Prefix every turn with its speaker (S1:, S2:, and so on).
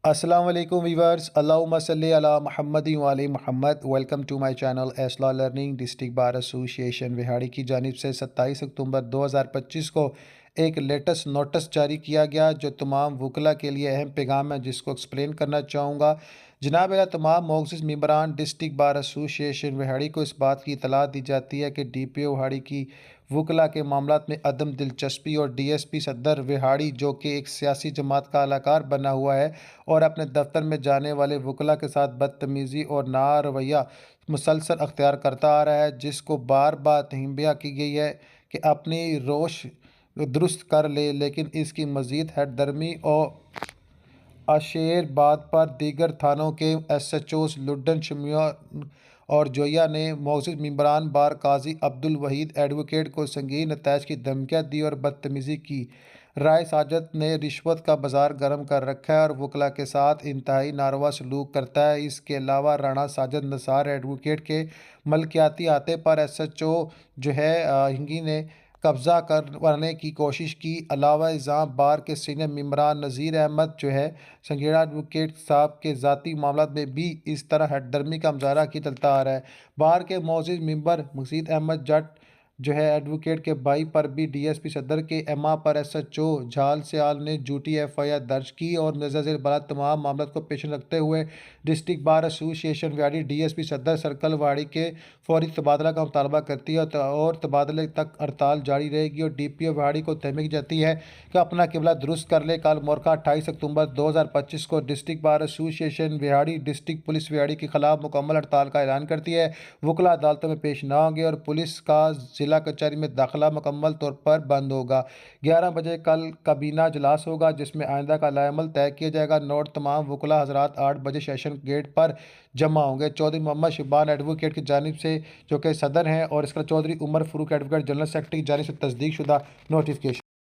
S1: अस्सलाम वालेकुम वीवर्स, अल्लाहुम्मा सल्ली अला मुहम्मद व आले Muhammad. Welcome to my channel S law learning. District bar association Vehari की जानिब से 27 अक्टूबर 2025 को एक लेटेस्ट नोटिस जारी किया गया जो तमाम वकला के लिए अहम पैगाम है, जिसको एक्सप्लेन करना चाहूँगा। जनाब अला तमाम मोअज़्ज़िज़ मेंबरान डिस्ट्रिक्ट बार एसोसिएशन विहाड़ी को इस बात की इतला दी जाती है कि DPO विहाड़ी की वकला के मामलात में अदम दिलचस्पी और DSP सदर विहाड़ी, जो कि एक सियासी जमात का अलाकार बना हुआ है और अपने दफ्तर में जाने वाले वकला के साथ बदतमीज़ी और ना रवैया मुसलसल अख्तियार करता आ रहा है, जिसको बार बार तहम्बिया की गई है कि अपनी रोश दुरुस्त कर ले, लेकिन इसकी मज़ीद हरदर्मी और आशेर बात पर दीगर थानों के SHOs लुड्डन शमिया और जोया ने मोअज़्ज़िज़ मेंबरान बार काजी अब्दुल वहीद एडवोकेट को संगीन नताइज की धमकियाँ दी और बदतमीज़ी की। राय साजद ने रिश्वत का बाजार गर्म कर रखा है और वकला के साथ इंतहाई नारवा सलूक करता है। इसके अलावा राणा साजद नसार एडवोकेट के मलकियाती अहते पर SHO जो है हिंगी ने कब्ज़ा करने की कोशिश की। अलावा इल्ज़ाम बार के सीनियर मेंबरान नज़ीर अहमद जो है संगीना एडवोकेट साहब के ज़ाती मामलात में भी इस तरह हठधर्मी का मुजाहरा की चलता आ रहा है। बार के मोअज़्ज़िज़ मेंबर मजीद अहमद जट जो है एडवोकेट के भाई पर भी DSP सदर के एमा पर SHO झाल सियाल ने झूठी FIR दर्ज की और नज़र बला तमाम मामलों को पेश रखते हुए district bar association Vehari DSP सदर सर्कल विहाड़ी के फौरी तबादला का मुतालबा करती है और तबादले तक हड़ताल जारी रहेगी। और DPO विहाड़ी को तहमीक जाती है कि अपना किबला दुरुस्त कर ले। कल मोरखा 28 अक्टूबर 2025 को district bar association Vehari district police Vehari के खिलाफ मुकम्मल हड़ताल का ऐलान करती है। वकला अदालतों में पेश ना होंगे और पुलिस का जिला कचहरी में दाखिला मुकम्मल तौर पर बंद होगा। 11 बजे कल काबीना इजलास होगा जिसमें आइंदा का लाएमल तय किया जाएगा। नोट तमाम वकला हजरात 8 बजे सेशन गेट पर जमा होंगे। चौधरी मोहम्मद शिबान एडवोकेट की जानिब से जो कि सदर हैं और इसका Chaudhry Umar Farooq advocate general secretary की जानिब से तस्दीक शुदा नोटिफिकेशन।